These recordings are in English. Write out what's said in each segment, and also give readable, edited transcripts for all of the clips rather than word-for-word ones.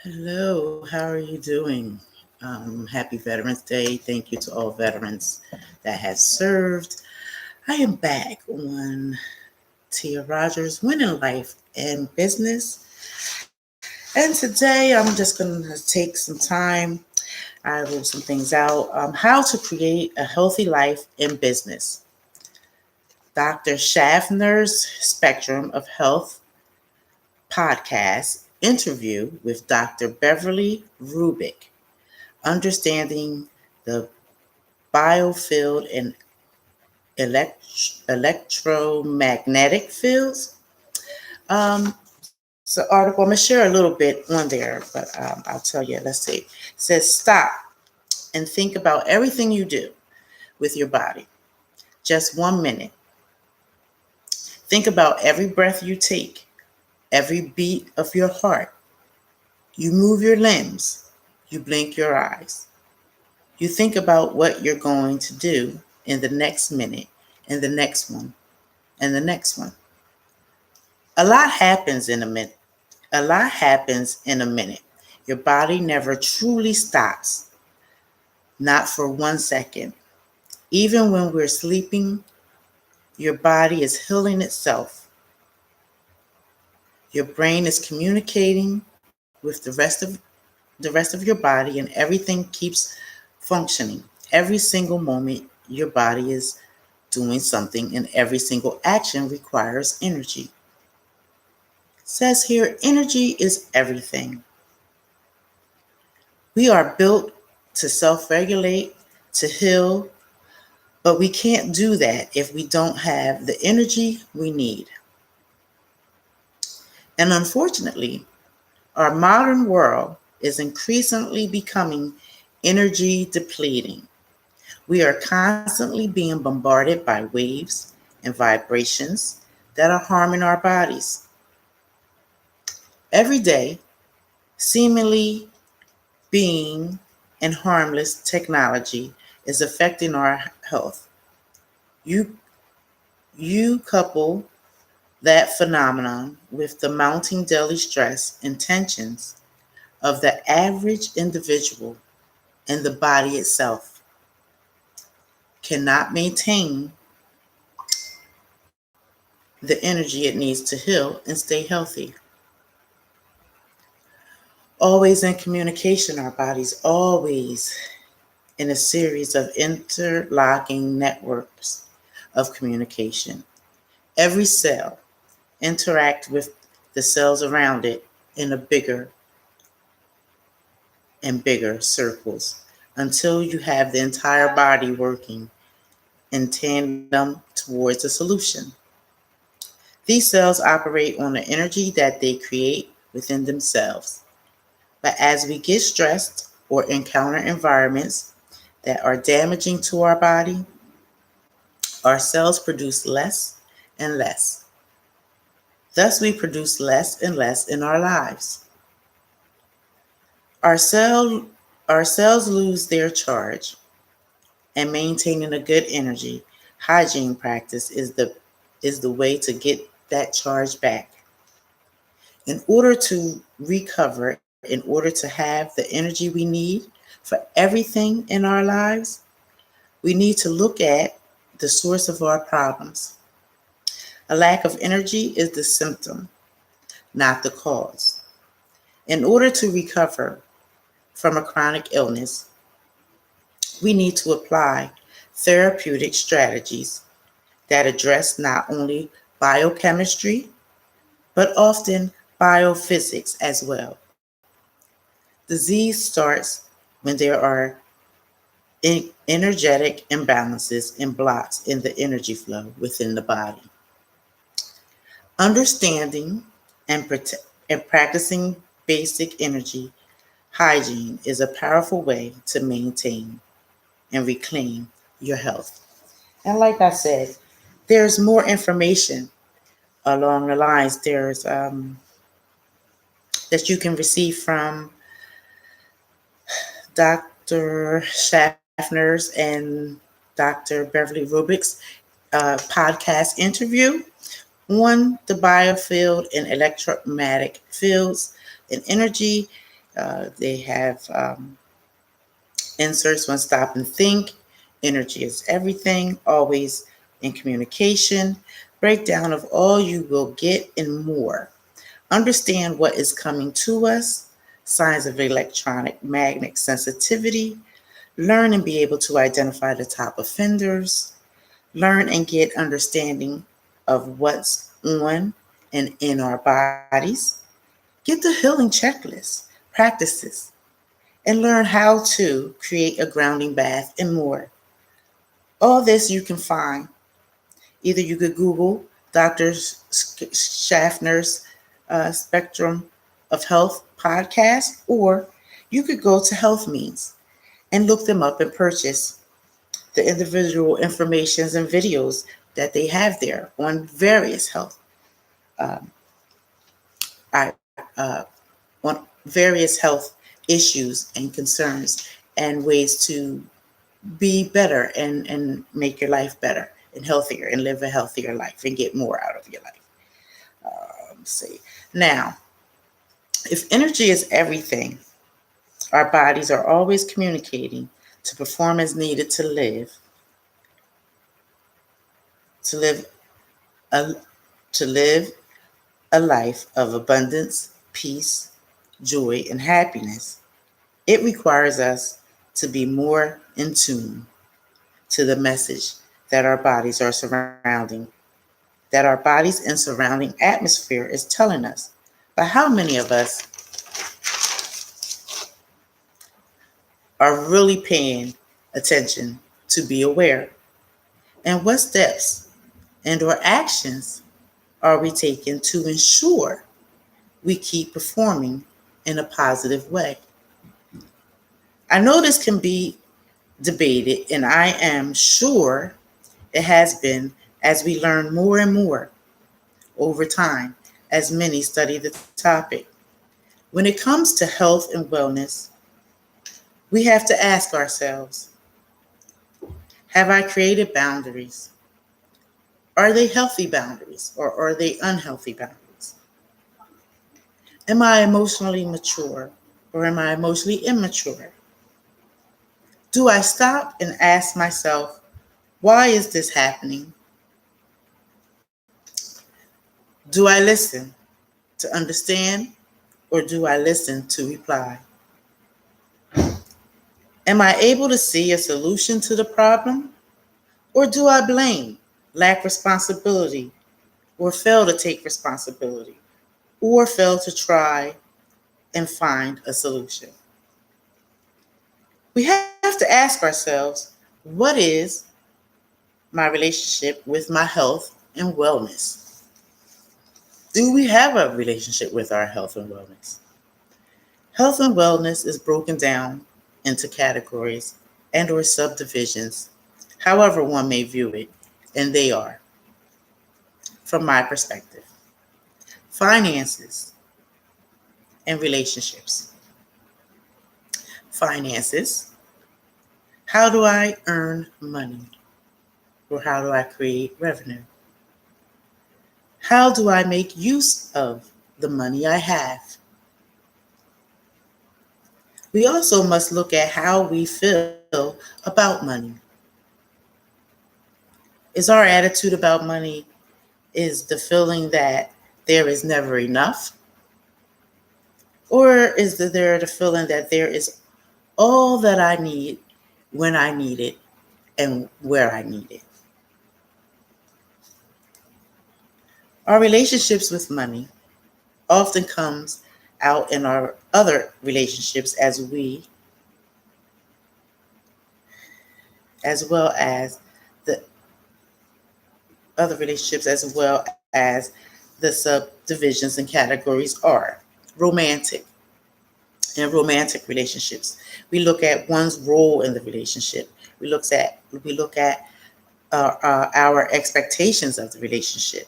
Hello, how are you doing? Happy Veterans Day. Thank you to all veterans that have served. I am back on Tia Rogers, Winning Life and Business. And today I'm just going to take some time. I wrote some things out. How to create a healthy life in business. Dr. Schaffner's Spectrum of Health podcast interview with Dr. Beverly Rubik. Understanding the biofield and electromagnetic fields. So article, I'm gonna share a little bit on there, but I'll tell you. Let's see. It says stop and think about everything you do with your body. Just 1 minute. Think about every breath you take, every beat of your heart. You move your limbs. You blink your eyes. You think about what you're going to do in the next minute, and the next one, and the next one. A lot happens in a minute. A lot happens in a minute. Your body never truly stops, not for 1 second. Even when we're sleeping, your body is healing itself. Your brain is communicating with the rest of your body, and everything keeps functioning. Every single moment, your body is doing something, and every single action requires energy. It says here, energy is everything. We are built to self regulate, to heal, but we can't do that if we don't have the energy we need. And unfortunately, our modern world is increasingly becoming energy depleting. We are constantly being bombarded by waves and vibrations that are harming our bodies. Every day, seemingly being and harmless technology is affecting our health. You you couple that phenomenon with the mounting daily stress and tensions of the average individual, and the body itself cannot maintain the energy it needs to heal and stay healthy. Always in communication, our body's always in a series of interlocking networks of communication. Every cell interact with the cells around it in a bigger and bigger circles until you have the entire body working in tandem towards a solution. These cells operate on the energy that they create within themselves. But as we get stressed or encounter environments that are damaging to our body, our cells produce less and less. Thus, we produce less and less in our lives. Our, cell, our cells lose their charge, and maintaining a good energy hygiene practice is the way to get that charge back. In order to recover, in order to have the energy we need for everything in our lives, we need to look at the source of our problems. A lack of energy is the symptom, not the cause. In order to recover from a chronic illness, we need to apply therapeutic strategies that address not only biochemistry, but often biophysics as well. Disease starts when there are energetic imbalances and blocks in the energy flow within the body. Understanding and practicing basic energy hygiene is a powerful way to maintain and reclaim your health. And like I said, there's more information along the lines. There's that you can receive from Dr. Schaffner's and Dr. Beverly Rubik's podcast interview on the biofield and electromagnetic fields and energy. They have inserts when stop and think. Energy is everything, always in communication. Breakdown of all you will get and more. Understand what is coming to us. Signs of electronic magnetic sensitivity. Learn and be able to identify the top offenders. Learn and get understanding of what's on and in our bodies. Get the healing checklist, practices, and learn how to create a grounding bath and more. All this you can find. Either you could Google Dr. Schaffner's Spectrum of Health podcast, or you could go to Health Means and look them up and purchase the individual informations and videos that they have there on various health, um, on various health issues and concerns and ways to be better and make your life better and healthier and live a healthier life and get more out of your life. Let's see. Now, if energy is everything, our bodies are always communicating to perform as needed to live a to live a life of abundance, peace, joy, and happiness. It requires us to be more in tune to the message that our bodies are surrounding, that our bodies and surrounding atmosphere is telling us. But how many of us are really paying attention to be aware? And what steps and or actions are we taking to ensure we keep performing in a positive way? I know this can be debated, and I am sure it has been as we learn more and more over time as many study the topic. When it comes to health and wellness, we have to ask ourselves, have I created boundaries? Are they healthy boundaries or are they unhealthy boundaries? Am I emotionally mature or am I emotionally immature? Do I stop and ask myself, why is this happening? Do I listen to understand or do I listen to reply? Am I able to see a solution to the problem or do I blame, lack responsibility, or fail to take responsibility, or fail to try and find a solution? We have to ask ourselves, what is my relationship with my health and wellness? Do we have a relationship with our health and wellness? Health and wellness is broken down into categories and or subdivisions, however one may view it, and they are, from my perspective, finances and relationships. Finances, how do I earn money? Or how do I create revenue? How do I make use of the money I have? We also must look at how we feel about money. Is our attitude about money is the feeling that there is never enough? Or is there the feeling that there is all that I need when I need it and where I need it? Our relationships with money often comes out in our other relationships as well as the other relationships as well as the subdivisions and categories are romantic and romantic relationships. We look at one's role in the relationship. We look at our expectations of the relationship.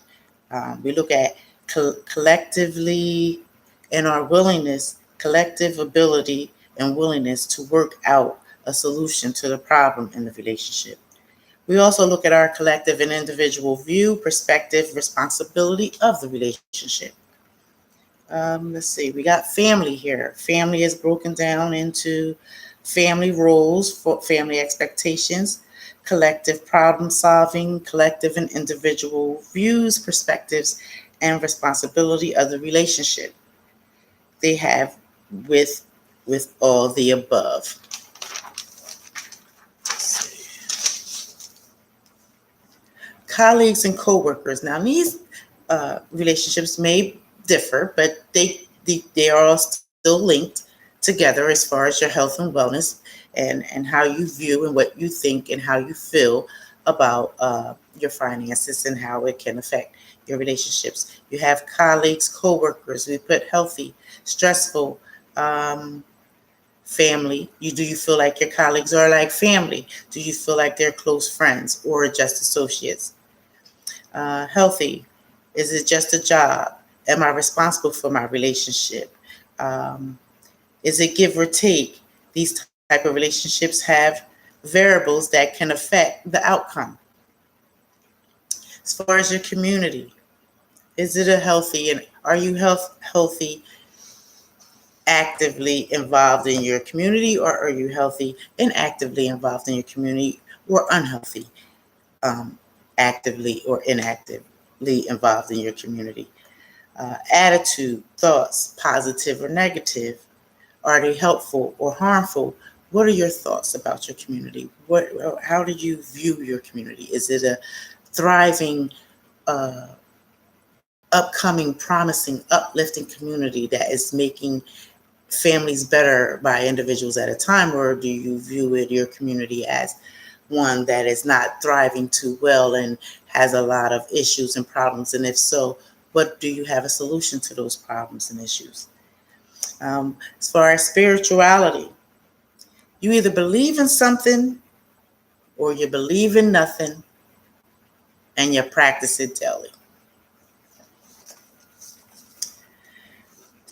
We look at collectively and our willingness, collective ability and willingness to work out a solution to the problem in the relationship. We also look at our collective and individual view, perspective, responsibility of the relationship. Let's see, we got family here. Family is broken down into family roles, for family expectations, collective problem solving, collective and individual views, perspectives, and responsibility of the relationship they have with with all the above. Colleagues and coworkers. Now, these relationships may differ, but they are all still linked together as far as your health and wellness, and how you view and what you think and how you feel about your finances and how it can affect your relationships. You have colleagues, coworkers. We put healthy, stressful, family. Do you feel like your colleagues are like family? Do you feel like they're close friends or just associates? Healthy. Is it just a job? Am I responsible for my relationship? Um, is it give or take? These type of relationships have variables that can affect the outcome. As far as your community, is it a healthy, and are you healthy, actively involved in your community, or are you healthy and actively involved in your community, or unhealthy, um, actively or inactively involved in your community? Attitude, thoughts, positive or negative. Are they helpful or harmful? What are your thoughts about your community? How do you view your community? Is it a thriving, uh, upcoming, promising, uplifting community that is making families better by individuals at a time, or do you view your community as one that is not thriving too well and has a lot of issues and problems? And if so, what do you have a solution to those problems and issues? As far as spirituality, you either believe in something or you believe in nothing and you practice it daily.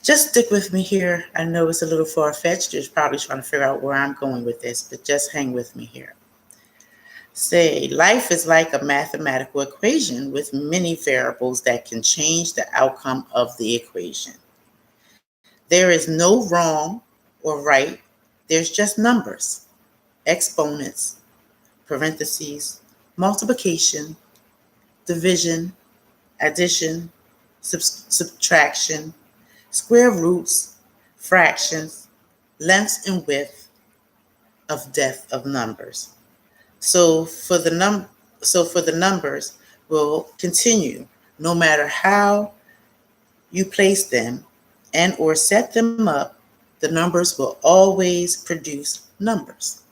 Just stick with me here. I know it's a little far fetched. You're probably trying to figure out where I'm going with this, but just hang with me here. Say, life is like a mathematical equation with many variables that can change the outcome of the equation. There is no wrong or right, there's just numbers, exponents, parentheses, multiplication, division, addition, subtraction, square roots, fractions, lengths and width of depth of numbers. So for the numbers will continue no matter how you place them and or set them up, the numbers will always produce numbers.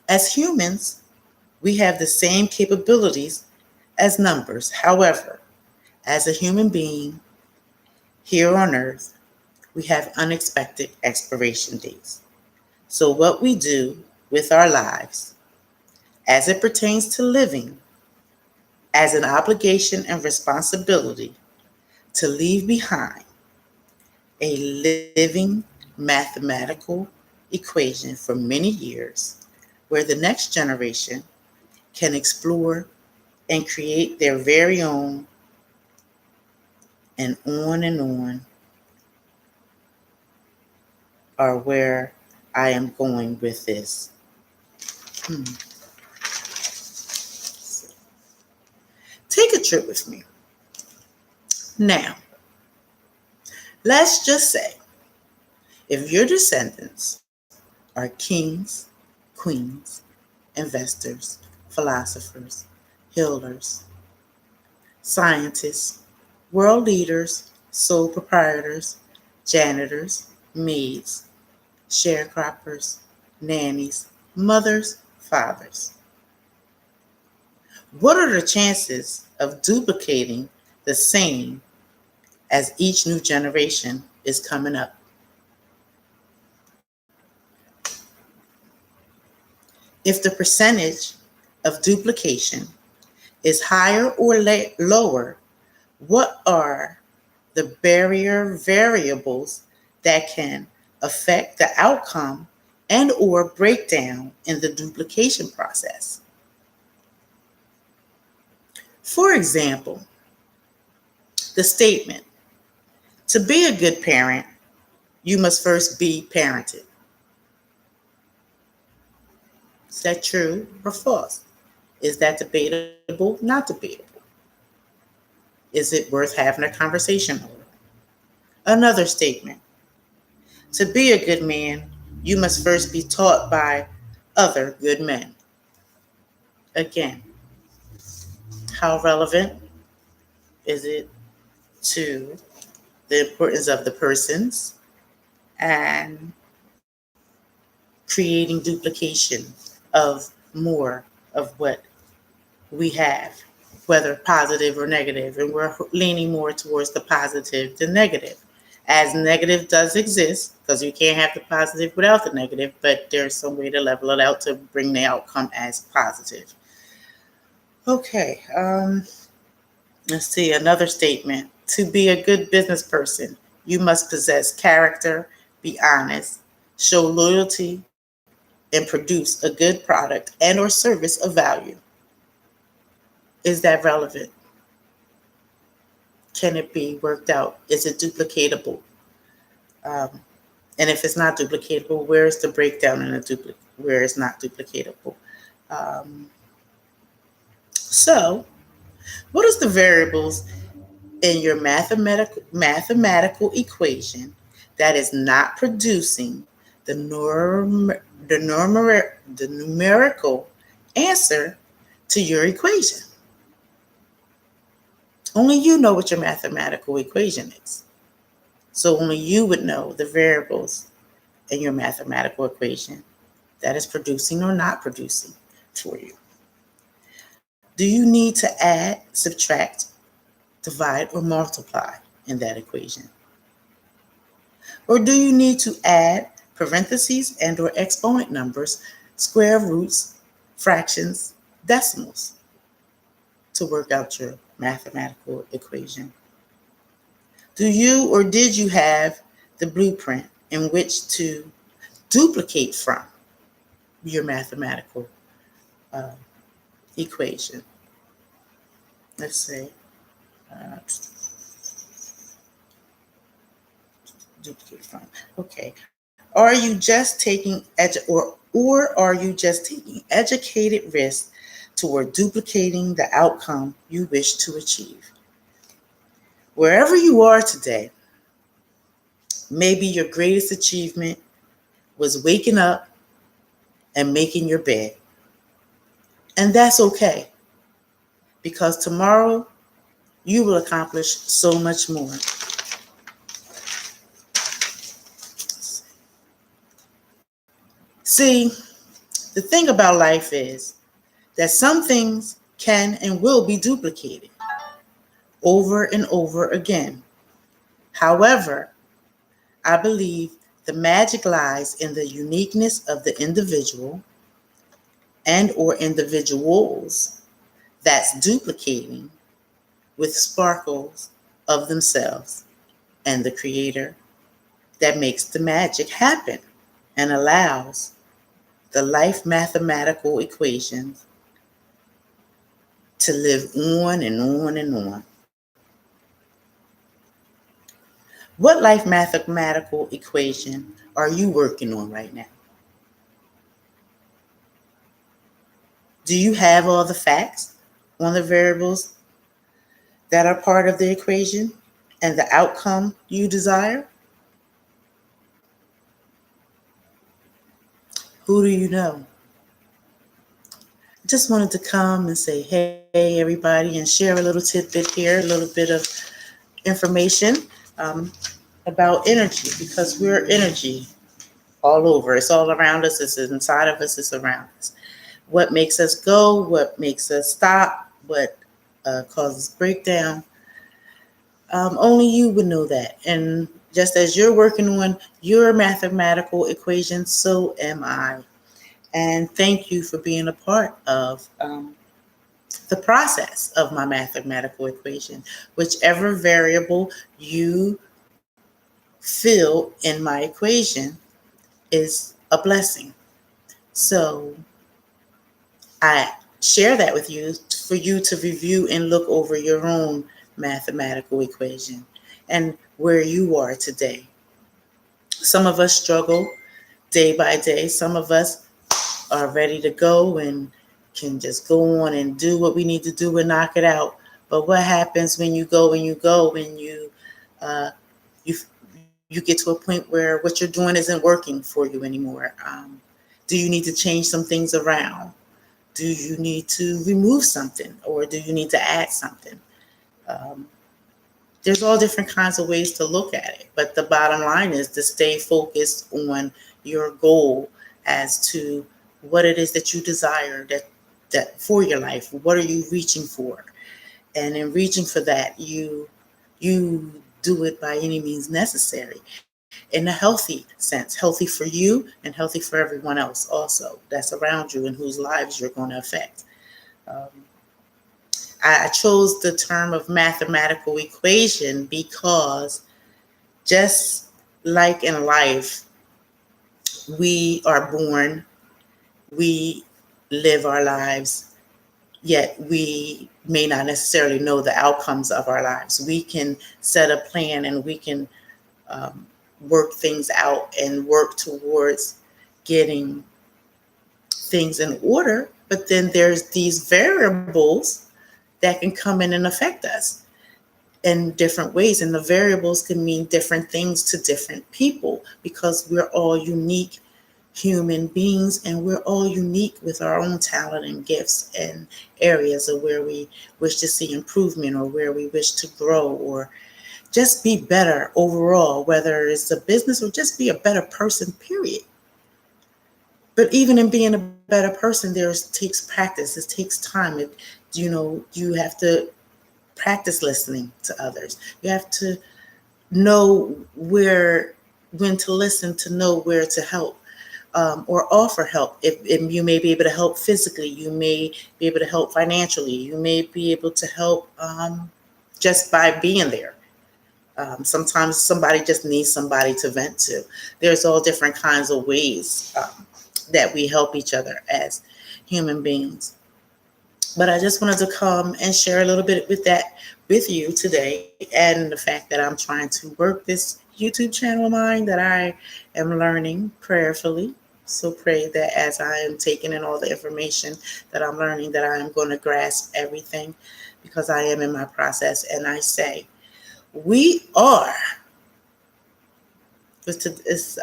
As humans, we have the same capabilities as numbers. However, as a human being here on earth, we have unexpected expiration dates. So what we do with our lives as it pertains to living as an obligation and responsibility to leave behind a living mathematical equation for many years where the next generation can explore and create their very own, and on are where I am going with this. Hmm. Take a trip with me. Now, let's just say if your descendants are kings, queens, investors, philosophers, healers, scientists, world leaders, sole proprietors, janitors, maids, sharecroppers, nannies, mothers, fathers. What are the chances of duplicating the same as each new generation is coming up? If the percentage of duplication is higher or lower, what are the barrier variables that can affect the outcome and or breakdown in the duplication process? For example, the statement, To be a good parent, you must first be parented. Is that true or false? Is that debatable? Not debatable. Is it worth having a conversation over? Another statement. To be a good man, you must first be taught by other good men. Again, how relevant is it to the importance of the persons and creating duplication of more of what we have, whether positive or negative, and we're leaning more towards the positive than negative. As negative does exist, because you can't have the positive without the negative, but there's some way to level it out to bring the outcome as positive. Okay, let's see another statement. To be a good business person, you must possess character, be honest, show loyalty, and produce a good product and or service of value. Is that relevant? Can it be worked out? Is it duplicatable? Um, and if it's not duplicatable, where is the breakdown in where it's not duplicatable? Um, so, what is the variables in your mathematical equation that is not producing the numerical answer to your equation? Only you know what your mathematical equation is. So only you would know the variables in your mathematical equation that is producing or not producing for you. Do you need to add, subtract, divide, or multiply in that equation? Or do you need to add parentheses and or exponent numbers, square roots, fractions, decimals to work out your mathematical equation? Do you or did you have the blueprint in which to duplicate from your mathematical uh, equation? Let's say duplicate from. Okay. Are you just taking or are you just taking educated risks toward duplicating the outcome you wish to achieve? Wherever you are today, maybe your greatest achievement was waking up and making your bed. And that's okay, because tomorrow you will accomplish so much more. See, the thing about life is that some things can and will be duplicated over and over again. However, I believe the magic lies in the uniqueness of the individual and or individuals that's duplicating with sparkles of themselves and the creator that makes the magic happen and allows the life mathematical equations to live on and on and on. What life mathematical equation are you working on right now? Do you have all the facts on the variables that are part of the equation and the outcome you desire? Who do you know? I just wanted to come and say, hey, everybody, and share a little tidbit here, a little bit of information um, about energy, because we're energy all over. It's all around us, it's inside of us, it's around us. What makes us go, what makes us stop, what causes breakdown. Only you would know that. And just as you're working on your mathematical equation, so am I. And thank you for being a part of the process of my mathematical equation. Whichever variable you fill in my equation is a blessing. So I share that with you for you to review and look over your own mathematical equation. and where you are today. Some of us struggle day by day. Some of us are ready to go and can just go on and do what we need to do and knock it out. But what happens when you go and you go and uh, you you get to a point where what you're doing isn't working for you anymore? Do you need to change some things around? Do you need to remove something, or do you need to add something? Um, there's all different kinds of ways to look at it, but the bottom line is to stay focused on your goal as to what it is that you desire, that for your life. What are you reaching for? And in reaching for that, you do it by any means necessary in a healthy sense, healthy for you and healthy for everyone else also that's around you and whose lives you're going to affect. Um, I chose the term of mathematical equation because just like in life, we are born, we live our lives, yet we may not necessarily know the outcomes of our lives. We can set a plan and we can um, work things out and work towards getting things in order, but then there's these variables that can come in and affect us in different ways. And the variables can mean different things to different people because we're all unique human beings and we're all unique with our own talent and gifts and areas of where we wish to see improvement or where we wish to grow or just be better overall, whether it's a business or just be a better person, period. But even in being a better person, there takes practice. It takes time. You have to practice listening to others. You have to know where, when to listen, to know where to help or offer help. If you may be able to help physically, you may be able to help financially, you may be able to help just by being there. Sometimes somebody just needs somebody to vent to. There's all different kinds of ways that we help each other as human beings. But I just wanted to come and share a little bit with you today, and the fact that I'm trying to work this YouTube channel of mine that I am learning prayerfully. So pray that as I am taking in all the information that I'm learning, that I am going to grasp everything because I am in my process. And I say, we are, it's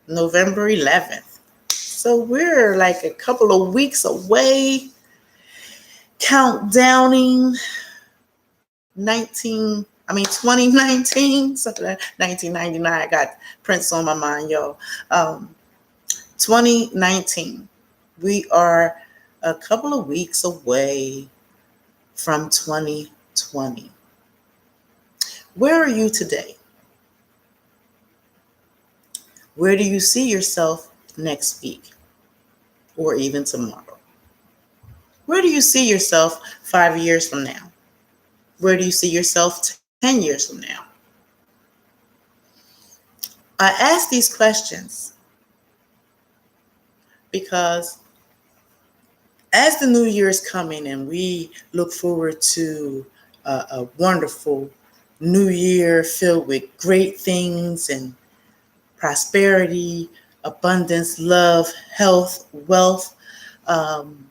November 11th. So we're like a couple of weeks away, countdowning 2019, something like 1999. I got Prince on my mind, y'all. 2019. We are a couple of weeks away from 2020. Where are you today? Where do you see yourself next week or even tomorrow? Where do you see yourself 5 years from now? Where do you see yourself 10 years from now? I ask these questions because as the new year is coming and we look forward to a wonderful new year filled with great things and prosperity, abundance, love, health, wealth, um,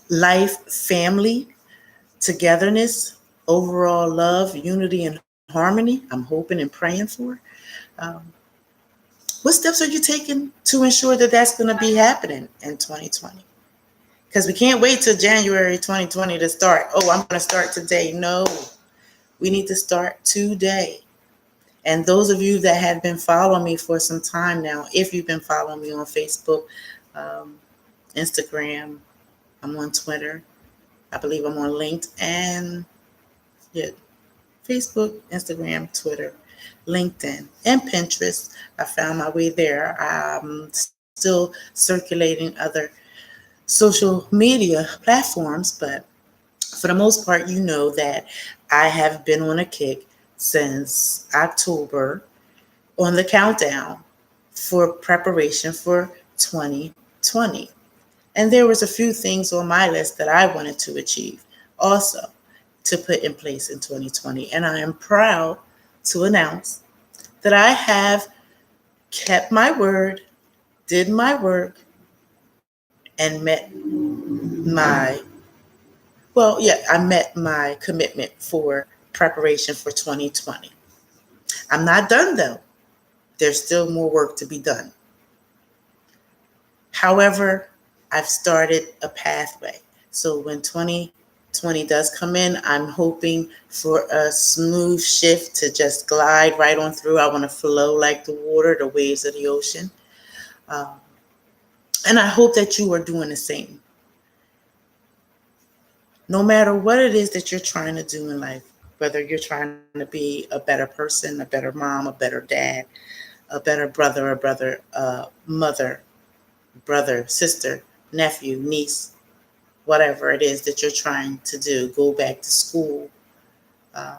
life, family, togetherness, overall love, unity, and harmony, I'm hoping and praying for. Um, what steps are you taking to ensure that that's going to be happening in 2020? Because we can't wait till January 2020 to start. Oh, I'm going to start today. No, we need to start today. And those of you that have been following me for some time now, if you've been following me on Facebook, um, Instagram, I'm on Twitter, I believe I'm on LinkedIn, yeah, Facebook, Instagram, Twitter, LinkedIn, and Pinterest. I found my way there. I'm still circulating other social media platforms, but for the most part, you know that I have been on a kick since October on the countdown for preparation for 2020. And there was a few things on my list that I wanted to achieve also. to put in place in 2020. And I am proud to announce that I have kept my word, did my work, and met my, I met my commitment for preparation for 2020. I'm not done though. There's still more work to be done. However, I've started a pathway. So when 2020 does come in, I'm hoping for a smooth shift to just glide right on through. I want to flow like the water, the waves of the ocean. Um, and I hope that you are doing the same. No matter what it is that you're trying to do in life, whether you're trying to be a better person, a better mom, a better dad, a better brother, mother, brother, sister, nephew, niece, whatever it is that you're trying to do, go back to school, um,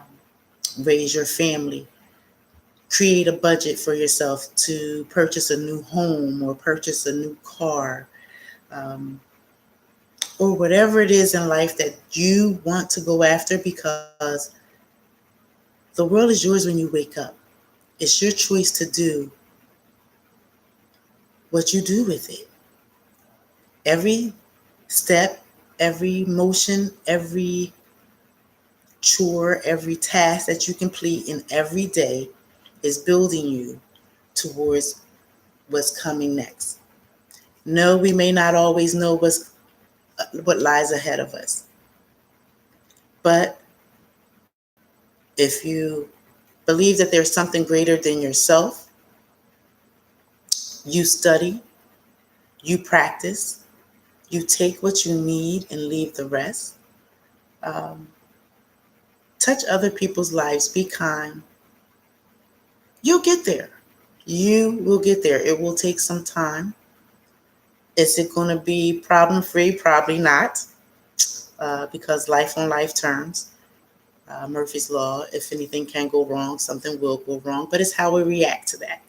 raise your family, create a budget for yourself to purchase a new home or purchase a new car, um, or whatever it is in life that you want to go after, because the world is yours when you wake up. It's your choice to do what you do with it. Every step, every motion, every chore, every task that you complete in every day is building you towards what's coming next. No, we may not always know what lies ahead of us. But if you believe that there's something greater than yourself, you study, you practice, you take what you need and leave the rest. Um, touch other people's lives, be kind. You'll get there. You will get there. It will take some time. Is it going to be problem free? Probably not, because life on life terms. Murphy's Law, if anything can go wrong, something will go wrong, but it's how we react to that.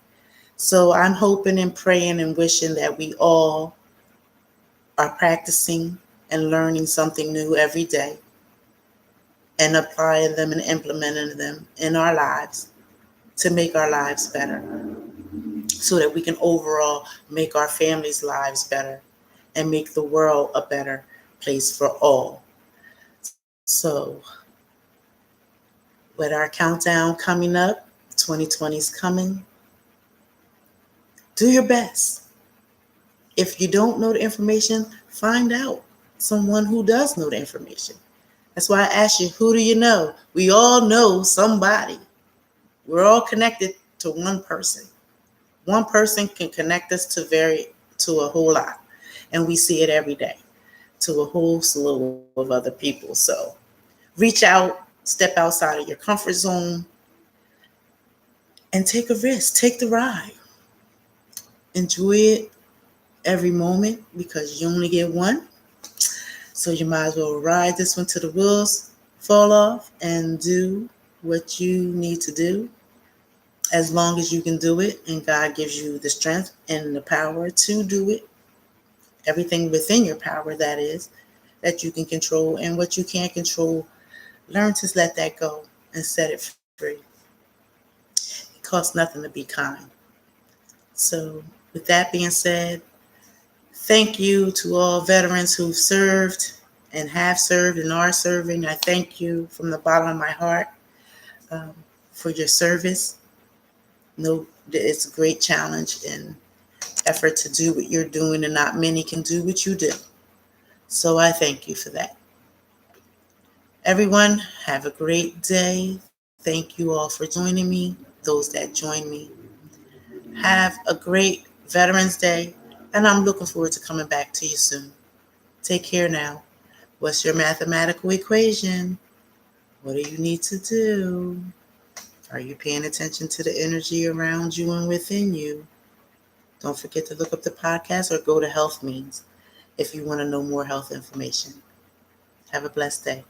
So I'm hoping and praying and wishing that we all are practicing and learning something new every day and applying them and implementing them in our lives to make our lives better, so that we can overall make our families' lives better and make the world a better place for all. So with our countdown coming up, 2020 is coming. Do your best. If you don't know the information, find out someone who does know the information. That's why I asked you, who do you know? We all know somebody. We're all connected to one person. One person can connect us to a whole lot. And we see it every day, to a whole slew of other people. So reach out, step outside of your comfort zone, and take a risk. Take the ride. Enjoy it every moment, because you only get one. So you might as well ride this one till the wheels fall off and do what you need to do, as long as you can do it and God gives you the strength and the power to do it. Everything within your power, that is, that you can control, and what you can't control, learn to let that go and set it free. It costs nothing to be kind. So with that being said, thank you to all veterans who've served and have served and are serving. I thank you from the bottom of my heart, um, for your service. No, it's a great challenge and effort to do what you're doing, and not many can do what you do. So I thank you for that. Everyone, have a great day. Thank you all for joining me, those that join me. Have a great Veterans Day, and I'm looking forward to coming back to you soon. Take care now. What's your mathematical equation? What do you need to do? Are you paying attention to the energy around you and within you? Don't forget to look up the podcast or go to Health Means if you want to know more health information. Have a blessed day.